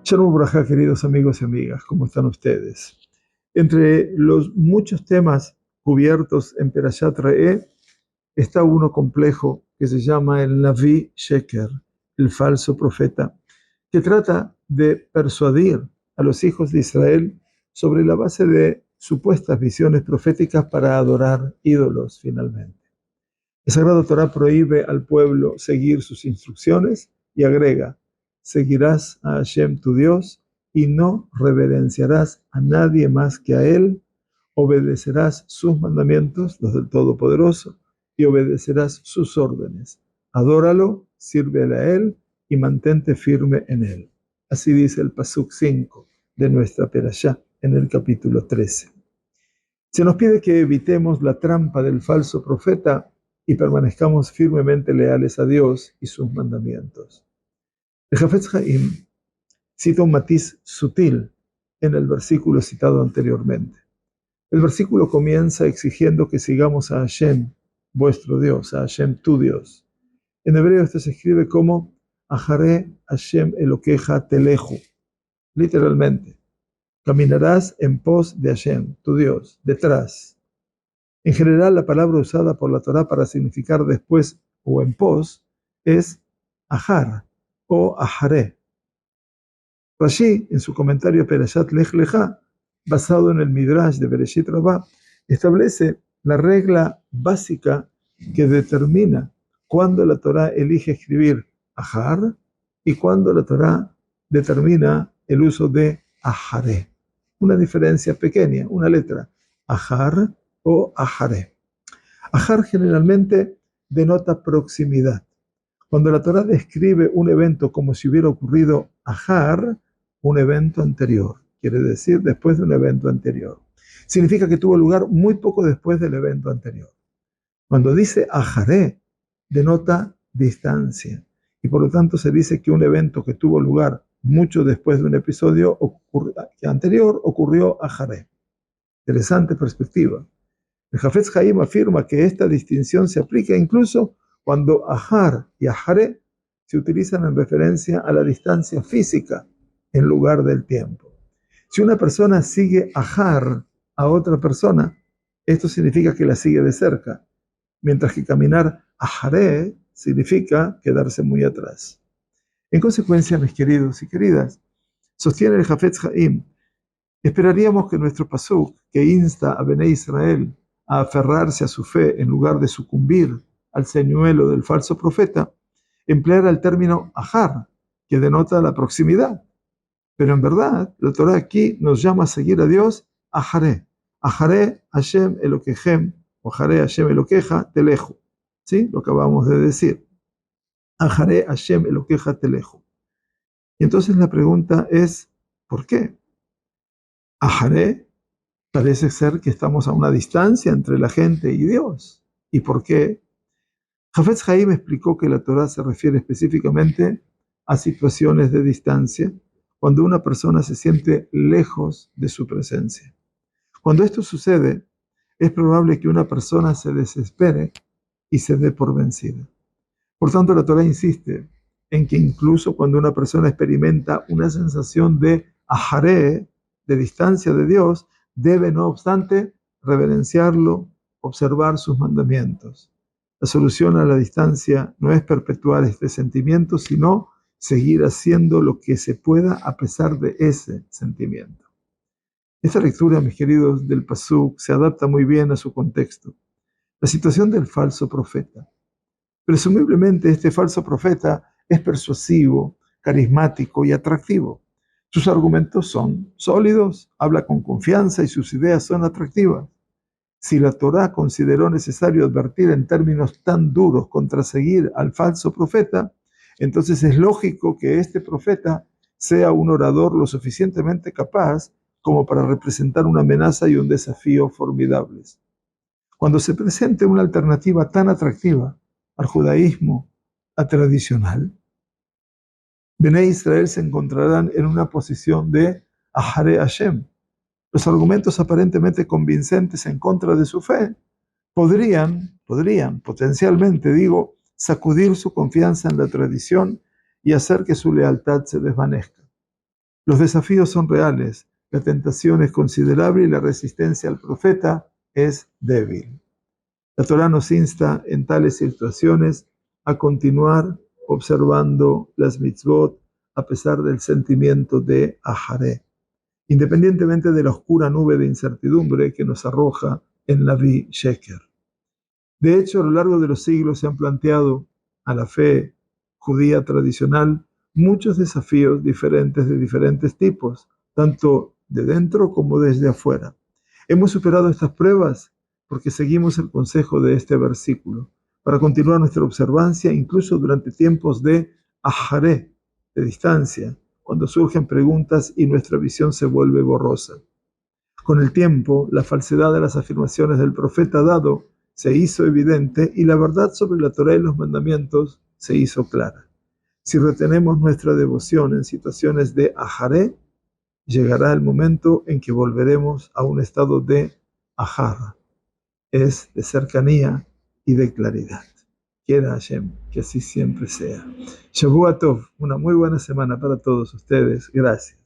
Shalom Brajá, queridos amigos y amigas, ¿cómo están ustedes? Entre los muchos temas cubiertos en Perashat Re'eh está uno complejo que se llama el Naví Sheker, el falso profeta, que trata de persuadir a los hijos de Israel sobre la base de supuestas visiones proféticas para adorar ídolos finalmente. El Sagrado Torá prohíbe al pueblo seguir sus instrucciones y agrega: seguirás a Hashem tu Dios y no reverenciarás a nadie más que a Él, obedecerás sus mandamientos, los del Todopoderoso, y obedecerás sus órdenes. Adóralo, sírvele a Él y mantente firme en Él. Así dice el Pasuk 5 de nuestra Perashá en el capítulo 13. Se nos pide que evitemos la trampa del falso profeta y permanezcamos firmemente leales a Dios y sus mandamientos. El Hafetz Haim cita un matiz sutil en el versículo citado anteriormente. El versículo comienza exigiendo que sigamos a Hashem, vuestro Dios, a Hashem, tu Dios. En hebreo esto se escribe como Ahare Hashem Elokeja Teleju, literalmente. Caminarás en pos de Hashem, tu Dios, detrás. En general, la palabra usada por la Torá para significar después o en pos es ahar o aharé. Rashi, en su comentario Perashat Lech Lechá, basado en el Midrash de Bereshit Rabbah, establece la regla básica que determina cuándo la Torá elige escribir ahar y cuándo la Torá determina el uso de aharé. Una diferencia pequeña, una letra, ahar o aharé. Ahar generalmente denota proximidad. Cuando la Torá describe un evento como si hubiera ocurrido ahar, un evento anterior, quiere decir después de un evento anterior. Significa que tuvo lugar muy poco después del evento anterior. Cuando dice aharé, denota distancia. Y por lo tanto se dice que un evento que tuvo lugar mucho después de un episodio anterior ocurrió aharé. Interesante perspectiva. El Hafetz Haim afirma que esta distinción se aplica incluso cuando ahar y aharé se utilizan en referencia a la distancia física en lugar del tiempo. Si una persona sigue ahar a otra persona, esto significa que la sigue de cerca, mientras que caminar aharé significa quedarse muy atrás. En consecuencia, mis queridos y queridas, sostiene el Hafetz Haim, esperaríamos que nuestro pasuk, que insta a Bené Israel a aferrarse a su fe en lugar de sucumbir al señuelo del falso profeta, empleara el término ahar, que denota la proximidad. Pero en verdad, la Torá aquí nos llama a seguir a Dios aharé. Aharé Hashem Elokejem, o aharé Hashem Elokeja Teleju. ¿Sí? Lo acabamos de decir. Aharé Hashem Elokeja Teleju. Y entonces la pregunta es, ¿por qué? Aharé, parece ser que estamos a una distancia entre la gente y Dios. ¿Y por qué? Hafetz Haim explicó que la Torá se refiere específicamente a situaciones de distancia, cuando una persona se siente lejos de su presencia. Cuando esto sucede, es probable que una persona se desespere y se dé por vencida. Por tanto, la Torá insiste en que incluso cuando una persona experimenta una sensación de aharé, de distancia de Dios, debe, no obstante, reverenciarlo, observar sus mandamientos. La solución a la distancia no es perpetuar este sentimiento, sino seguir haciendo lo que se pueda a pesar de ese sentimiento. Esta lectura, mis queridos, del Pasuk se adapta muy bien a su contexto. La situación del falso profeta. Presumiblemente este falso profeta es persuasivo, carismático y atractivo. Sus argumentos son sólidos, habla con confianza y sus ideas son atractivas. Si la Torá consideró necesario advertir en términos tan duros contra seguir al falso profeta, entonces es lógico que este profeta sea un orador lo suficientemente capaz como para representar una amenaza y un desafío formidables. Cuando se presente una alternativa tan atractiva al judaísmo tradicional, Bené Israel se encontrarán en una posición de Ahare Hashem. Los argumentos aparentemente convincentes en contra de su fe podrían, potencialmente digo, sacudir su confianza en la tradición y hacer que su lealtad se desvanezca. Los desafíos son reales, la tentación es considerable y la resistencia al profeta es débil. La Torá nos insta en tales situaciones a continuar observando las mitzvot a pesar del sentimiento de ajaré, independientemente de la oscura nube de incertidumbre que nos arroja en la vi sheker. De hecho, a lo largo de los siglos se han planteado a la fe judía tradicional muchos desafíos diferentes de diferentes tipos, tanto de dentro como desde afuera. Hemos superado estas pruebas porque seguimos el consejo de este versículo, para continuar nuestra observancia incluso durante tiempos de ajaré, de distancia, cuando surgen preguntas y nuestra visión se vuelve borrosa. Con el tiempo, la falsedad de las afirmaciones del profeta dado se hizo evidente y la verdad sobre la Torá y los mandamientos se hizo clara. Si retenemos nuestra devoción en situaciones de ajaré, llegará el momento en que volveremos a un estado de ajar, es de cercanía y de claridad. Quiera Hashem que así siempre sea. Shavua Tov, una muy buena semana para todos ustedes. Gracias.